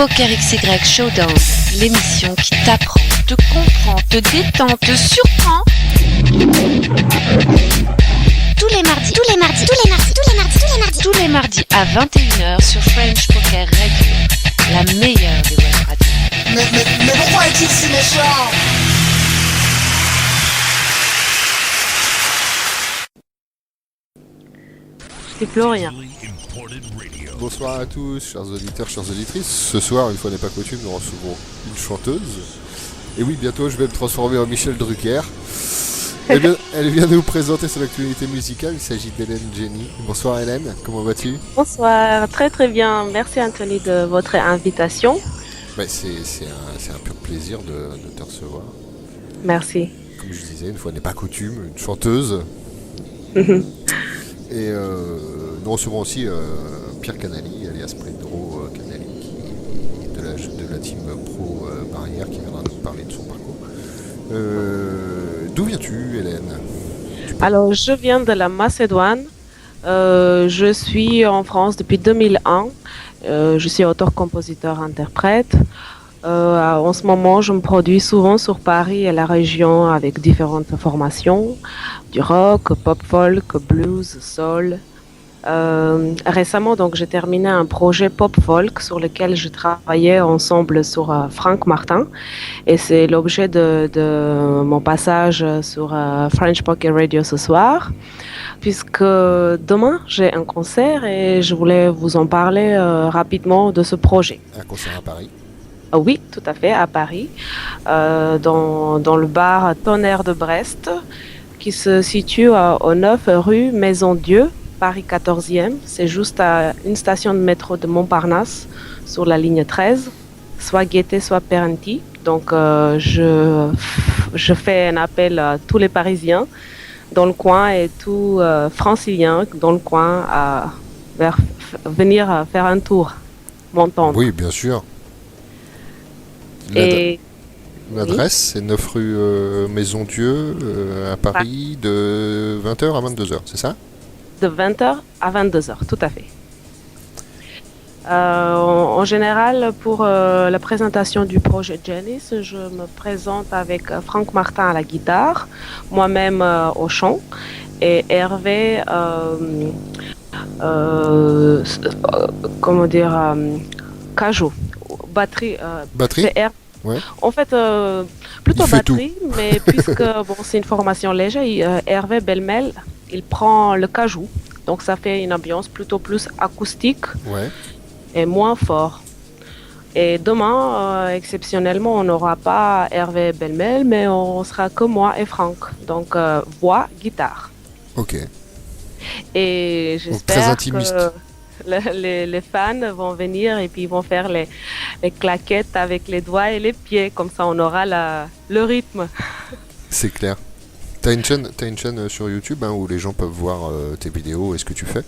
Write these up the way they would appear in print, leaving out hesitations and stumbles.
Poker XY Showdown, l'émission qui t'apprend, te comprend, te détend, te surprend. Tous les mardis à 21h sur French Poker Radio, la meilleure des web radios. Mais pourquoi est-il si méchant? C'est plus rien. Bonsoir à tous, chers auditeurs, chères auditrices. Ce soir, une fois n'est pas coutume, nous recevons une chanteuse. Et oui, bientôt, je vais me transformer en Michel Drucker. Elle vient nous présenter son actualité musicale. Il s'agit d'Hélène Jenny. Bonsoir Hélène, comment vas-tu? Bonsoir, très très bien. Merci Anthony de votre invitation. C'est un pur plaisir de te recevoir. Merci. Comme je disais, une fois n'est pas coutume, une chanteuse. Et nous recevons aussi Pierre Canali, alias Pedro Canali, de la team Pro Barrière, qui viendra nous parler de son parcours. D'où viens-tu, Hélène? Alors, je viens de la Macédoine. Je suis en France depuis 2001. Je suis auteur, compositeur, interprète. En ce moment, je me produis souvent sur Paris et la région avec différentes formations, du rock, pop folk, blues, soul. Récemment, donc, j'ai terminé un projet pop folk sur lequel je travaillais ensemble sur Franck Martin, et c'est l'objet de mon passage sur French Poker Radio ce soir, puisque demain j'ai un concert et je voulais vous en parler rapidement de ce projet. Un concert à Paris? Oui, tout à fait, à Paris, dans le bar Tonnerre de Brest, qui se situe au 9 rue Maison-Dieu, Paris 14e. C'est juste à une station de métro de Montparnasse, sur la ligne 13, soit Gaîté, soit Perrenty. Donc, je fais un appel à tous les Parisiens dans le coin et tous Franciliens dans le coin à venir faire un tour, m'entendre. Oui, bien sûr. Et l'adresse, c'est 9 rue Maison-Dieu, à Paris, de 20h à 22h, c'est ça? De 20h à 22h, tout à fait. En général, pour la présentation du projet Janice, je me présente avec Franck Martin à la guitare, moi-même au chant, et Hervé, cajou, batterie. Batterie? Ouais. En fait, plutôt batterie, tout. mais puisque c'est une formation légère, Hervé Belmel, il prend le cajou, donc ça fait une ambiance plutôt plus acoustique, ouais, et moins fort. Et demain, exceptionnellement, on n'aura pas Hervé Belmel, mais on sera que moi et Franck, donc voix, guitare. Ok. Et Donc, très j'espère intimiste. que les fans vont venir et puis ils vont faire les claquettes avec les doigts et les pieds, comme ça on aura le rythme. C'est clair. T'as une chaîne sur YouTube où les gens peuvent voir tes vidéos et ce que tu fais?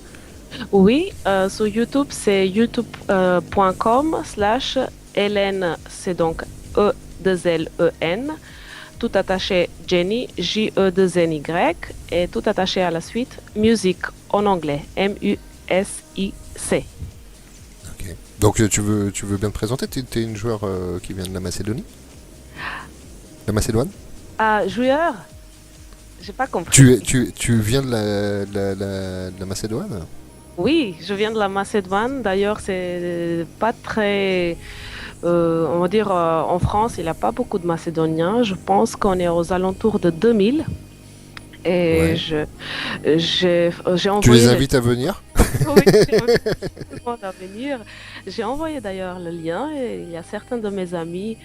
Oui, sur YouTube, c'est youtube.com/Hélène, c'est donc E2LEN, tout attaché Jenny, J-E-2-N-Y, et tout attaché à la suite, musique en anglais, M-U-S-I-C. Ok. Donc tu veux bien te présenter? T'es une joueur qui vient de la Macédonie? La Macédoine? Joueur? J'ai pas compris. Tu viens de la Macédoine? Oui, je viens de la Macédoine. D'ailleurs, c'est pas très... on va dire, en France, il n'y a pas beaucoup de Macédoniens. Je pense qu'on est aux alentours de 2000. Et ouais. j'ai envoyé... Tu les invites à venir? Oui, j'ai envoyé tout le monde à venir. J'ai envoyé d'ailleurs le lien et il y a certains de mes amis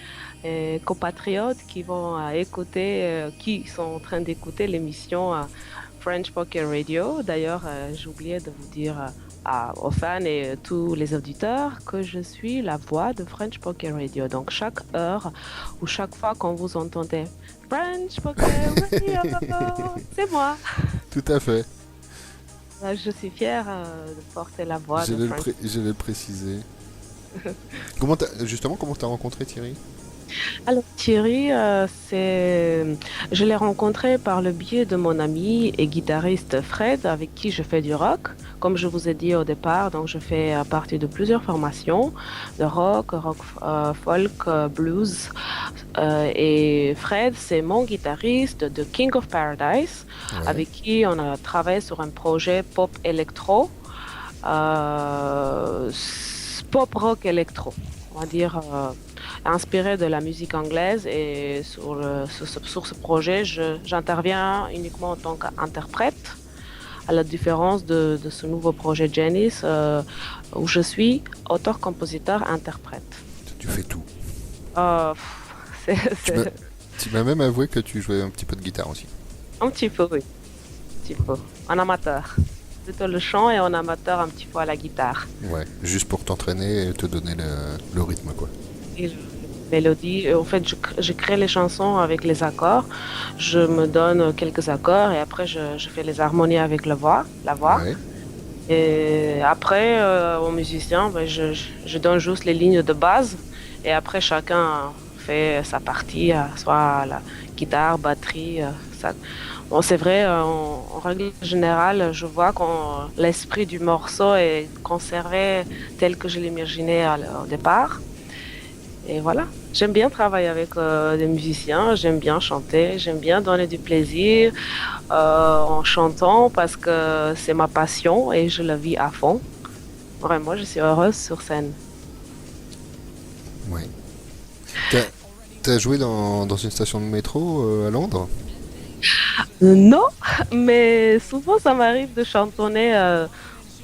et compatriotes qui vont écouter, qui sont en train d'écouter l'émission French Poker Radio. D'ailleurs, j'ai oublié de vous dire aux fans et tous les auditeurs que je suis la voix de French Poker Radio. Donc chaque heure ou chaque fois qu'on vous entendez French Poker Radio, c'est moi. Tout à fait. Je suis fière de porter la voix de French. Je vais le préciser. Comment t'as rencontré Thierry? Alors Thierry, je l'ai rencontré par le biais de mon ami et guitariste Fred, avec qui je fais du rock. Comme je vous ai dit au départ, donc je fais partie de plusieurs formations de rock, folk, blues. Et Fred, c'est mon guitariste de King of Paradise, Ouais. avec qui on a travaillé sur un projet pop électro, pop rock électro, on va dire. Inspiré de la musique anglaise et sur ce projet, j'interviens uniquement en tant qu'interprète, à la différence de ce nouveau projet Janice, où je suis auteur-compositeur-interprète. Tu fais tout. C'est Tu m'as tu m'as même avoué que tu jouais un petit peu de guitare aussi. un petit peu, oui, un petit peu. En amateur. Plutôt le chant et en amateur un petit peu à la guitare. Ouais, juste pour t'entraîner et te donner le rythme, quoi. Et mélodie. En fait, je crée les chansons avec les accords. Je me donne quelques accords et après, je fais les harmonies avec la voix. Ouais. Et après, aux musiciens, ben, je donne juste les lignes de base. Et après, chacun fait sa partie, soit la guitare, batterie. Ça. Bon, c'est vrai, en règle générale, je vois que l'esprit du morceau est conservé tel que je l'imaginais au départ. Et voilà, j'aime bien travailler avec des musiciens, j'aime bien chanter, j'aime bien donner du plaisir en chantant parce que c'est ma passion et je la vis à fond. Vraiment, je suis heureuse sur scène. Ouais. T'as, t'as joué dans une station de métro à Londres? Non, mais souvent ça m'arrive de chantonner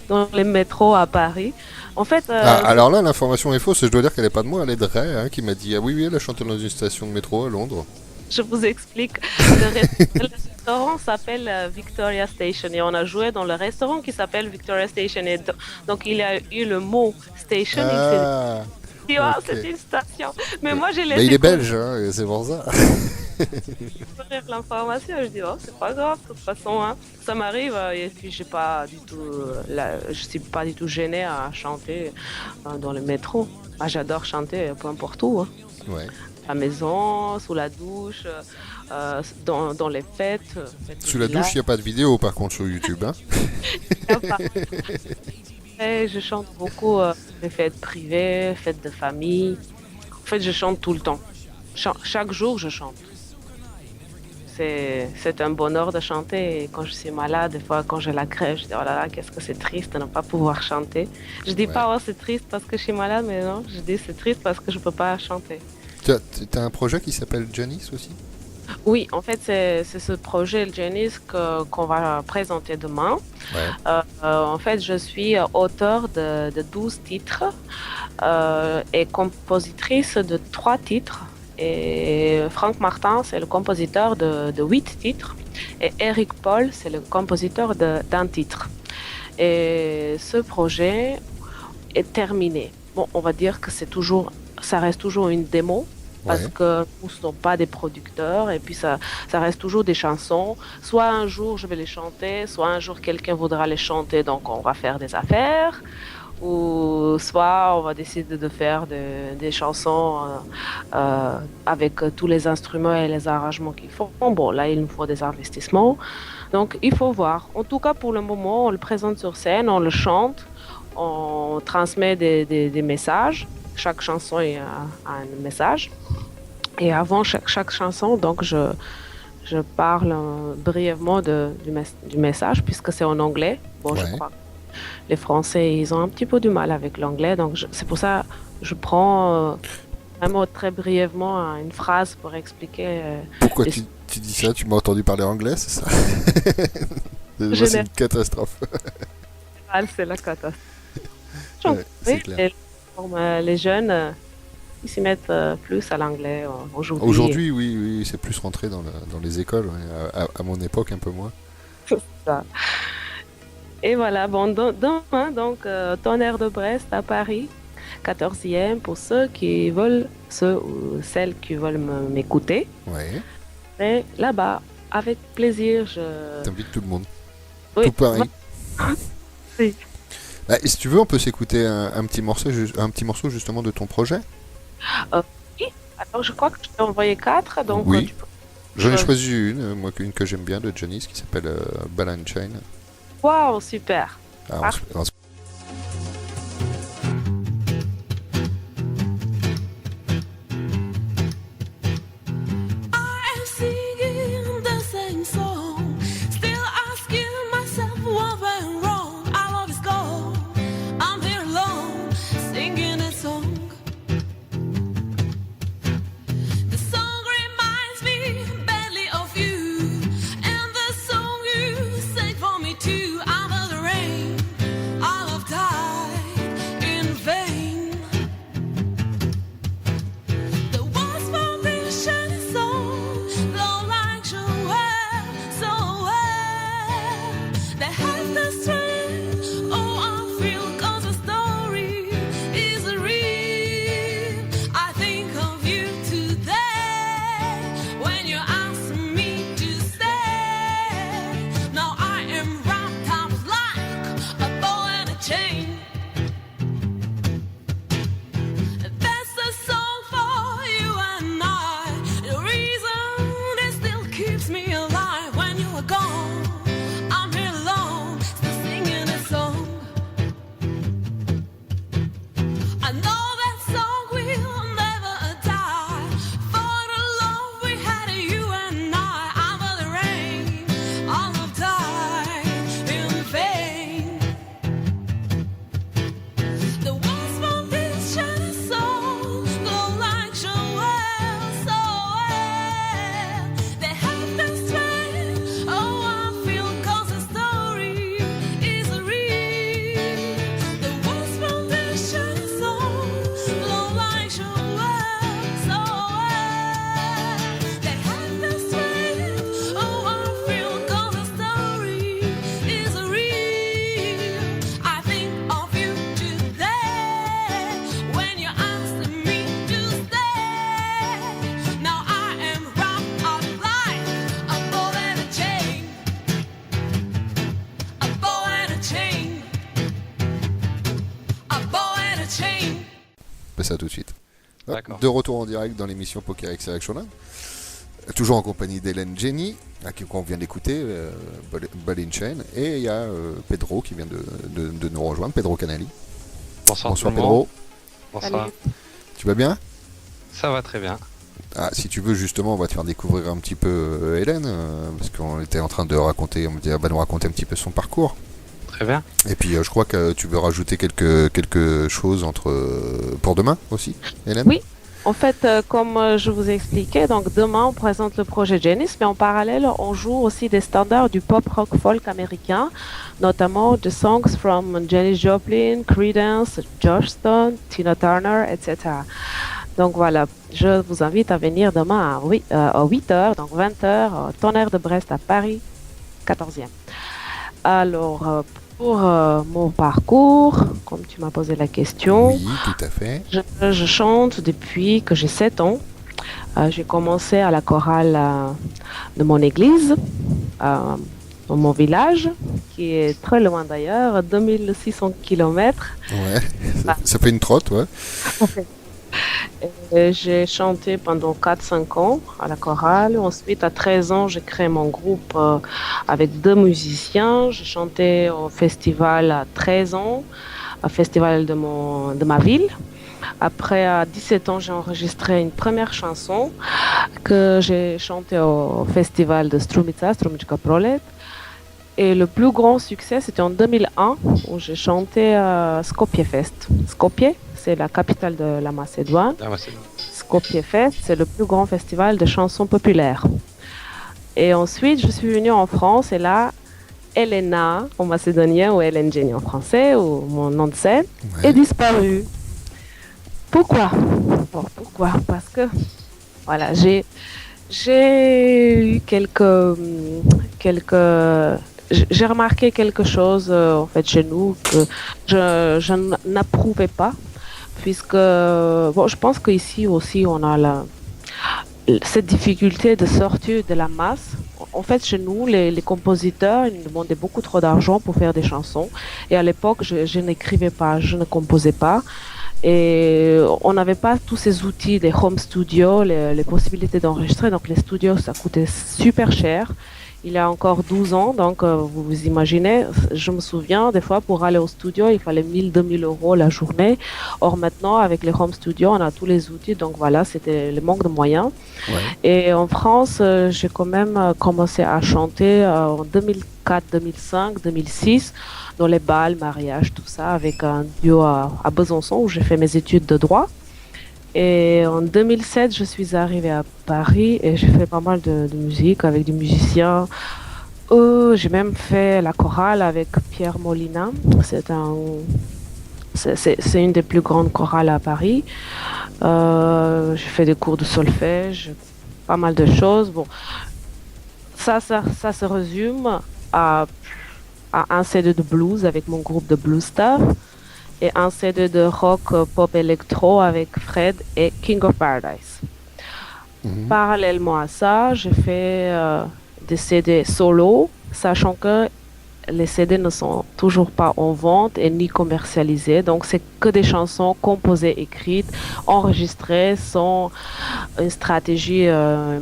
dans les métros à Paris. En fait, Ah, alors là, l'information est fausse. Je dois dire qu'elle est pas de moi, elle est de Ray, hein, qui m'a dit ah oui, oui, elle a chanté dans une station de métro à Londres. je vous explique. Le restaurant s'appelle Victoria Station et on a joué dans le restaurant qui s'appelle Victoria Station. Et donc il y a eu le mot station, il s'est Ah, dit, ah, ok. c'est une station. Mais moi j'ai Mais il laissé est belge, hein, et c'est pour ça. courir l'information. Je dis, oh, c'est pas grave, de toute façon, hein. Ça m'arrive et puis j'ai pas du tout, je suis pas du tout gênée à chanter dans le métro. Ah, j'adore chanter peu importe où, hein. Ouais. À la maison, sous la douche, dans les fêtes, fêtes de Sous la douche, il village. n'y a pas de vidéo par contre sur YouTube. Hein. Et je chante beaucoup les fêtes privées, fêtes de famille. En fait, je chante tout le temps. Chaque jour, je chante. C'est un bonheur de chanter. Et quand je suis malade, des fois, quand j'ai la crève, je dis, oh là là, qu'est-ce que c'est triste de ne pas pouvoir chanter. Je dis Ouais. pas, oh, c'est triste parce que je suis malade, mais non, je dis, c'est triste parce que je peux pas chanter. T'as un projet qui s'appelle Janice aussi? Oui, en fait, c'est ce projet, le Janice, qu'on va présenter demain. Ouais. En fait, je suis auteure de 12 titres et compositrice de 3 titres. Et Franck Martin, c'est le compositeur de 8 titres. Et Eric Paul, c'est le compositeur d'un titre. Et ce projet est terminé. Bon, on va dire que ça reste toujours une démo parce Ouais. que nous ne sommes pas des producteurs et puis ça reste toujours des chansons. Soit un jour je vais les chanter, soit un jour quelqu'un voudra les chanter, donc on va faire des affaires. Ou soit on va décider de faire des chansons avec tous les instruments et les arrangements qu'il faut. Bon, là, il nous faut des investissements. Donc, il faut voir. En tout cas, pour le moment, on le présente sur scène, on le chante, on transmet des messages. Chaque chanson a un message. Et avant chaque chanson, donc, je parle brièvement du message, puisque c'est en anglais. Bon, je Ouais. crois les Français, ils ont un petit peu du mal avec l'anglais, donc c'est pour ça que je prends vraiment très brièvement une phrase pour expliquer. Pourquoi Les- tu dis ça? Tu m'as entendu parler anglais, c'est ça? Moi, c'est Général, une catastrophe. c'est la catastrophe. Ouais, c'est Oui, clair. et les jeunes, ils s'y mettent plus à l'anglais aujourd'hui. Aujourd'hui, oui, oui, c'est plus rentré dans les écoles. Ouais. À mon époque, un peu moins. Ça. Et voilà, bon, demain, donc, Tonnerre de Brest à Paris, 14e, pour ceux ou celles qui veulent m'écouter. Ouais. Et là-bas, avec plaisir, T'invites tout le monde. Oui, Tout Paris. oui. Bah, et si tu veux, on peut s'écouter un petit morceau justement de ton projet. Euh, oui, Alors, je crois que je t'ai envoyé 4, donc Oui. tu peux... J'en ai choisir. choisi une, moi une que j'aime bien de Janice qui s'appelle Ball and Chain. Waouh, super. Ah, Parfait. I'm singing the same song, still asking myself what went wrong. I love is gone. I'm here alone, singing a song. The song reminds me badly of you, and the song you sang for me too. Under the rain, I have died in vain. The walls foundation is on, though like so well, so well. They have the strength, oh I feel 'cause the story is real. I think of you today, when you asked me to stay. Now I am wrapped up like a ball and a chain. That's the song for you and I. The reason it still keeps me alive when you are gone. I'm here alone, still singing a song. I know that song will never die. For the love we had, you and I. Under the rain, all have died in vain. The walls foundation is on, glow like so well, so well. They have the strength, oh I feel 'cause the story is real. The walls foundation is on, glow like so well, so well. They have the strength, oh I feel 'cause the story is real. I think of you today, when you asked me to stay. Now I am wrapped up like a ball and a chain, a ball and a chain, a ball and a chain. On fait ça tout de suite. Hop, D'accord. de retour en direct dans l'émission Poker X Selection Lab. Toujours en compagnie d'Hélène Jenny, qu'on vient d'écouter, Ball and Chain. Et il y a Pedro qui vient de nous rejoindre, Pedro Canali. Bonsoir, Bonsoir tout le monde. Pedro, Bonsoir. tu vas bien? Ça va très bien. Ah, si tu veux justement, on va te faire découvrir un petit peu Hélène, parce qu'on était en train de raconter, elle va nous raconter un petit peu son parcours. Très bien. Et puis je crois que tu veux rajouter quelque chose pour demain aussi, Hélène? Oui. En fait, comme je vous ai expliqué, donc demain on présente le projet Janice, mais en parallèle on joue aussi des standards du pop rock folk américain, notamment The Songs from Janis Joplin, Creedence, Josh Stone, Tina Turner, etc. Donc voilà, je vous invite à venir demain à 8h, donc 20h, au Tonnerre de Brest à Paris, 14e. Alors, pour mon parcours, comme tu m'as posé la question, Oui, tout à fait. je chante depuis que j'ai 7 ans. J'ai commencé à la chorale de mon église, dans mon village, qui est très loin d'ailleurs, 2600 km. Ouais, ça fait une trotte, ouais. J'ai chanté pendant 4-5 ans à la chorale. Ensuite, à 13 ans, j'ai créé mon groupe avec 2 musiciens. J'ai chanté au festival à 13 ans, au festival de ma ville. Après, à 17 ans, j'ai enregistré une première chanson que j'ai chantée au festival de Strumica, Strumička Prolet. Et le plus grand succès, c'était en 2001, où j'ai chanté à Skopje Fest. Skopje, c'est la capitale de la Macédoine. Ah, ouais, c'est... Skopje Fest, c'est le plus grand festival de chansons populaires. Et ensuite, je suis venue en France et là, Elena en macédonien ou Hélène Jenny en français, ou mon nom de scène, Ouais. est disparu. Pourquoi? Bon, pourquoi? Parce que voilà, j'ai eu j'ai remarqué quelque chose en fait chez nous que je n'approuvais pas, puisque bon, je pense qu'ici aussi on a cette difficulté de sortir de la masse. En fait, chez nous, les compositeurs, ils nous demandaient beaucoup trop d'argent pour faire des chansons. Et à l'époque, je n'écrivais pas, je ne composais pas. Et on n'avait pas tous ces outils des home studios, les possibilités d'enregistrer. Donc les studios, ça coûtait super cher. Il y a encore 12 ans, donc vous vous imaginez, je me souviens, des fois pour aller au studio, il fallait 1000, 2000 euros la journée. Or maintenant, avec les home studios, on a tous les outils, donc voilà, c'était le manque de moyens. Ouais. Et en France, j'ai quand même commencé à chanter en 2004, 2005, 2006, dans les bals, mariages, tout ça, avec un duo à Besançon où j'ai fait mes études de droit. Et en 2007, je suis arrivée à Paris et j'ai fait pas mal de musique avec des musiciens. J'ai même fait la chorale avec Pierre Molina. C'est une des plus grandes chorales à Paris. J'ai fait des cours de solfège, pas mal de choses. Bon, ça se résume à un CD de blues avec mon groupe de Blue Stuff et un CD de rock pop électro avec Fred et King of Paradise. Mhm. Parallèlement à ça, j'ai fait des CD solo, sachant que les CD ne sont toujours pas en vente et ni commercialisés. Donc, c'est que des chansons composées, écrites, enregistrées sans une stratégie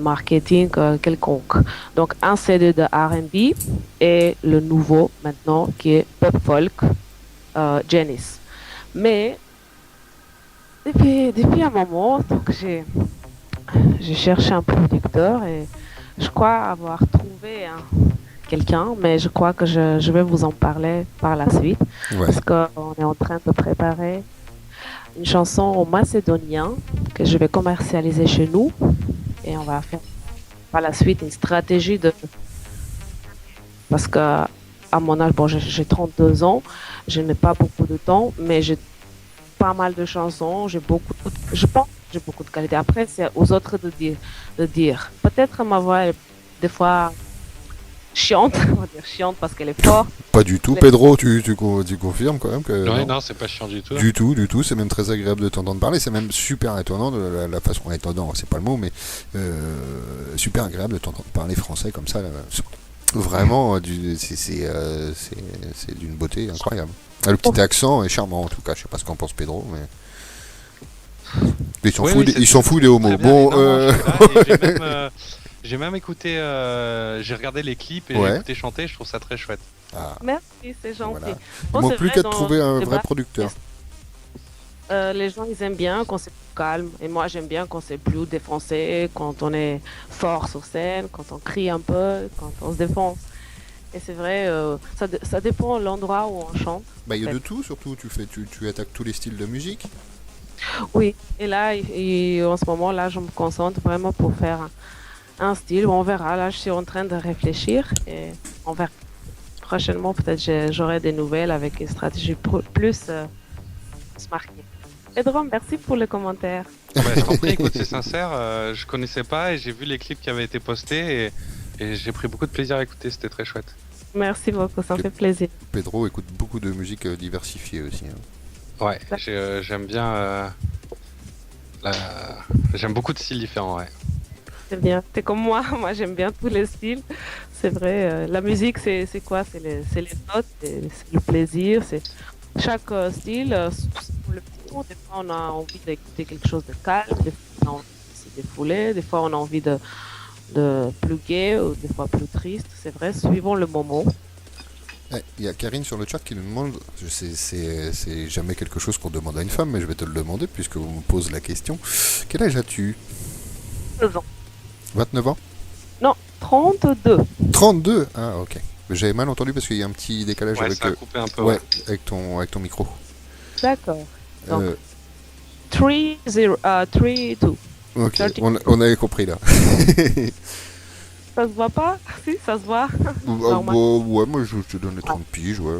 marketing quelconque. Donc, un CD de R&B et le nouveau maintenant qui est pop folk, Janice. Mais depuis un moment, donc j'ai cherché un producteur et je crois avoir trouvé quelqu'un, mais je crois que je vais vous en parler par la suite Ouais. parce qu'on est en train de préparer une chanson en macédonien que je vais commercialiser chez nous et on va faire par la suite une stratégie parce que à mon âge, bon, j'ai 32 ans, je n'ai pas beaucoup de temps, mais j'ai pas mal de chansons, je pense que j'ai beaucoup de qualité. Après, c'est aux autres de dire. Peut-être ma voix est des fois chiante, on va dire chiante parce qu'elle est forte. Pas du tout. Les- Pedro, tu confirmes quand même que Ouais, non. non, c'est pas chiant du tout. Du tout, du tout. C'est même très agréable de t'entendre parler. C'est même super étonnant de la façon étonnant, c'est pas le mot, mais super agréable de t'entendre parler français comme ça. Là. Vraiment, c'est d'une beauté incroyable. Ah, le petit accent est charmant en tout cas. Je sais pas ce qu'en pense Pedro, mais il s'en Oui, fout. oui, Il s'en fout des très homos. bien. Bon, Et non, non, je suis là et j'ai même écouté, j'ai regardé les clips et Ouais. j'ai écouté chanter. Je trouve ça très chouette. ah, Merci, c'est gentil. voilà. Bon, Il manque c'est plus vrai, qu'à te dans trouver un le vrai débat, producteur. les gens, ils aiment bien quand c'est plus calme. Et moi, j'aime bien quand c'est plus défoncé, quand on est fort sur scène, quand on crie un peu, quand on se défonce. Et c'est vrai, ça dépend de l'endroit où on chante. Bah, il y a Ouais. de tout, surtout. Tu attaques tous les styles de musique. Oui, et là, en ce moment, là, je me concentre vraiment pour faire un style. On verra. Là, je suis en train de réfléchir et on verra. Prochainement, peut-être j'aurai des nouvelles avec une stratégie plus marquée. Pedro, merci pour le commentaire. Bah, je t'en prie, écoute, c'est sincère. Je connaissais pas et j'ai vu les clips qui avaient été postés et j'ai pris beaucoup de plaisir à écouter. C'était très chouette. Merci beaucoup, ça me fait plaisir. Pedro écoute beaucoup de musique diversifiée aussi. Hein. Ouais, j'aime bien. J'aime beaucoup de styles différents. Ouais. C'est bien. T'es comme moi. Moi, j'aime bien tous les styles. C'est vrai. La musique, c'est quoi? C'est les notes, c'est le plaisir. C'est chaque style. Pour le piano, des fois, on a envie d'écouter quelque chose de calme. Des fois, on a envie de se défouler. Des fois, on a envie de plus gai ou des fois plus triste. C'est vrai. Suivant le moment. Il y a Karine sur le chat qui nous demande, c'est jamais quelque chose qu'on demande à une femme, mais je vais te le demander puisque vous me posez la question. Quel âge as-tu? 2 ans. 29 ans? Non, 32. 32? Ah, ok. J'avais mal entendu parce qu'il y a un petit décalage Ouais, avec, ça a coupé un peu. ouais, avec ton micro. D'accord. Donc, Euh, 3-2. ok, 30. on avait compris là. Ça se voit pas? Si, ça se voit. Normal. Ouais, moi je te donne les 30 piges, ouais.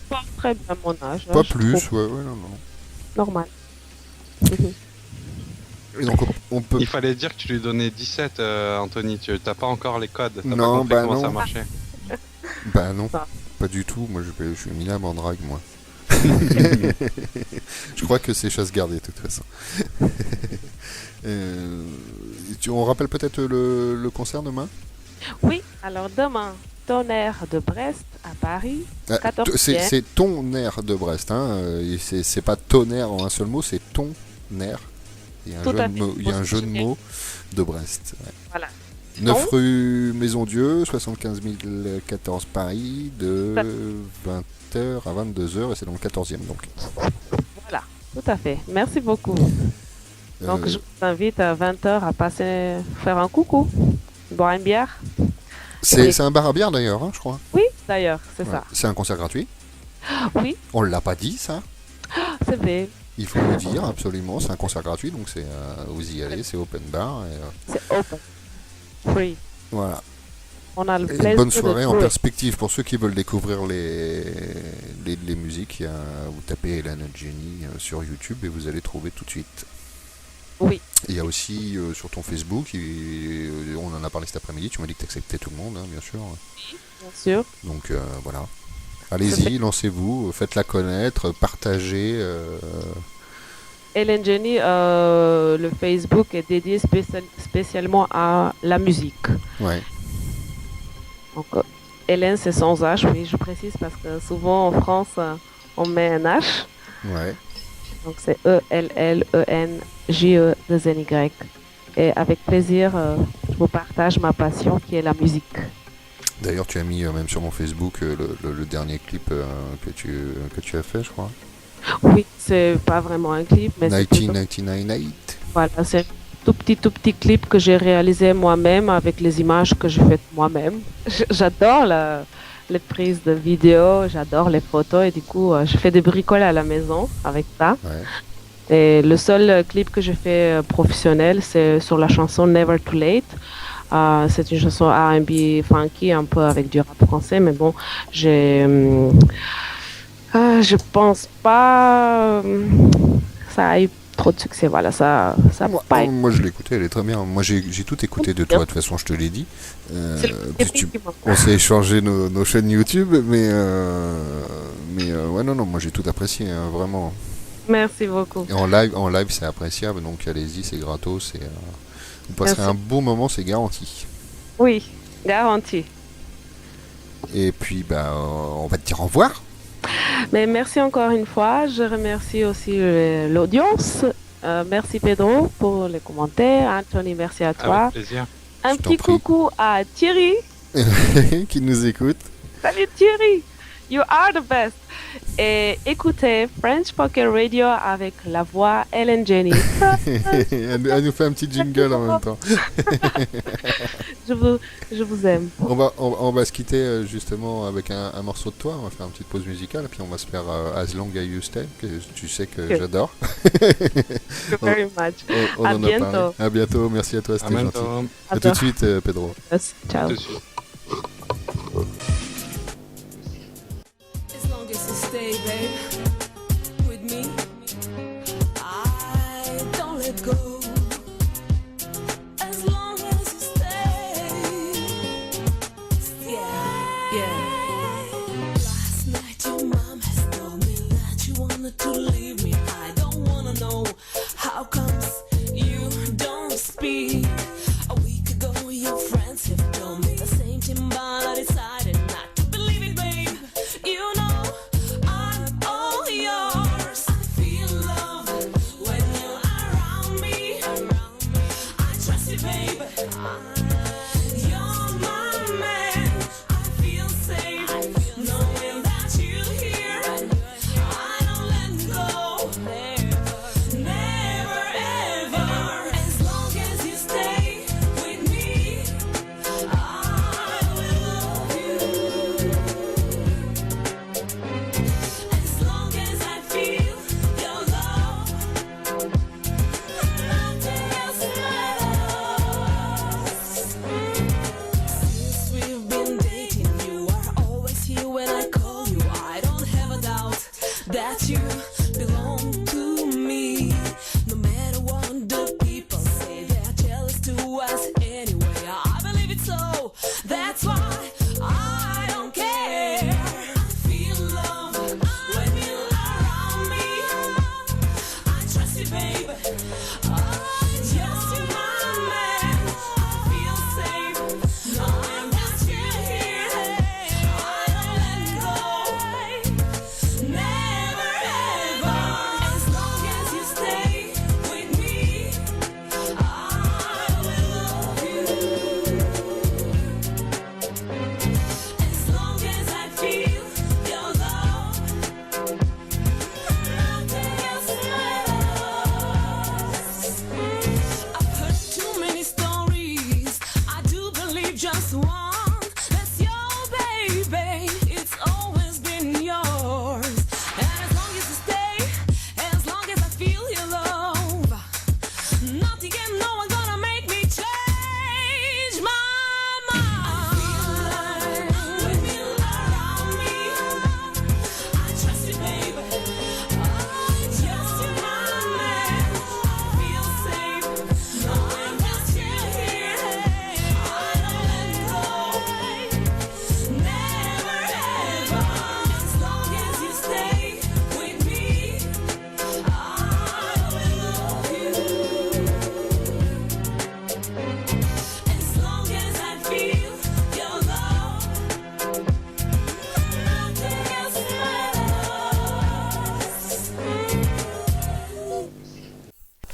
Pas très bien mon âge. Pas je plus, trouve ouais, non. Normal. Mhm. Et donc on peut... Il fallait dire que tu lui donnais 17, Anthony. Tu t'as pas encore les codes. T'as Non, pas compris bah comment non. ça marchait. Bah non, Ah. pas du tout. Moi je suis minable en drague, moi. Je crois que c'est chasse gardée de toute façon. On rappelle peut-être le concert demain? Oui, alors demain, Tonnerre de Brest à Paris, Ah, 14e. c'est ton air de Brest, hein. Et c'est pas tonnerre en un seul mot, c'est ton air. Il y a un Tout jeu à de fait. mots, il y a un jeu de Positionné. mots de Brest. Ouais. Voilà. 9 Donc- rue Maison-Dieu, 75 014 Paris, de 20h à 22h, et c'est dans le 14e donc. Voilà, tout à fait. Merci beaucoup. Donc, Euh, je vous invite à 20h à passer faire un coucou, boire une bière. c'est un bar à bière d'ailleurs, hein, je crois. Oui, d'ailleurs, c'est Ouais. ça. C'est un concert gratuit. Oui, On l'a pas dit ça. c'est vrai. Il faut le dire absolument. C'est un concert gratuit, donc c'est vous y allez, c'est open bar. Et, C'est open. Free. voilà. On a le Et plaisir une bonne de soirée en jouer. perspective pour ceux qui veulent découvrir les musiques. Vous tapez Hélène Jenny sur YouTube et vous allez trouver tout de suite. Oui. Il y a aussi sur ton Facebook, on en a parlé cet après-midi, tu m'as dit que tu acceptais tout le monde, hein, bien sûr. Bien sûr. Donc voilà. Allez-y, lancez-vous, faites-la connaître, partagez. Hélène Jenny, le Facebook est dédié spécialement à la musique. Ouais. Donc, Hélène, c'est sans H, oui, je précise parce que souvent en France, on met un H. Ouais. Donc, c'est ELLENJE2NY. Et avec plaisir, je vous partage ma passion qui est la musique. D'ailleurs, tu as mis même sur mon Facebook le dernier clip que tu as fait, je crois. Oui, c'est pas vraiment un clip, mais c'est plutôt- 1998. voilà, c'est un tout petit clip que j'ai réalisé moi-même avec les images que j'ai faites moi-même. J'adore les prises de vidéo, j'adore les photos et du coup, je fais des bricoles à la maison avec ça. Ouais. Et le seul clip que j'ai fait professionnel, c'est sur la chanson Never Too Late. C'est une chanson R&B funky, un peu avec du rap français, mais bon, je pense pas ça a eu trop de succès. Voilà, ça a pas été. Moi, je l'ai écouté, elle est très bien. Moi, j'ai tout écouté de toi, de toute façon, je te l'ai dit. C'est le Puis clip qui manque. on s'est échangé nos chaînes YouTube, mais ouais, non, moi j'ai tout apprécié, hein, vraiment. Merci beaucoup. Et en live c'est appréciable, donc allez-y, c'est gratos, vous passerez Merci. un beau moment, c'est garanti. Oui, garanti. Et puis, on va te dire au revoir. Mais merci encore une fois. Je remercie aussi l'audience. Merci Pedro pour les commentaires. Anthony, merci à toi. Avec plaisir. Un Je t'en petit prie. coucou à Thierry. Qui nous écoute. Salut Thierry, you are the best. Et écoutez French Poker Radio avec la voix Hélène Jenny. Elle nous fait un petit jingle en même temps. Je vous aime. On va se quitter justement avec un morceau de toi. On va faire une petite pause musicale et puis on va se faire As Long As You Stay, que tu sais que Ok. j'adore. Thank you very much. On À en a bientôt. parlé. À bientôt, merci à toi, À c'était gentil. bientôt. À tout de suite, Pedro. Ciao. Tout de suite. As long as you stay, babe, with me, I don't let go. As long as you stay, yeah. Last night your mom has told me that you wanted to leave me. I don't wanna know how comes you don't speak. A week ago your friends have told me the same.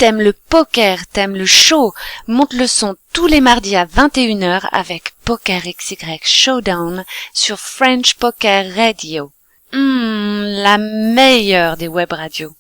t'aimes le poker, t'aimes le show, monte le son tous les mardis à 21h avec Poker XY Showdown sur French Poker Radio. La meilleure des web radios.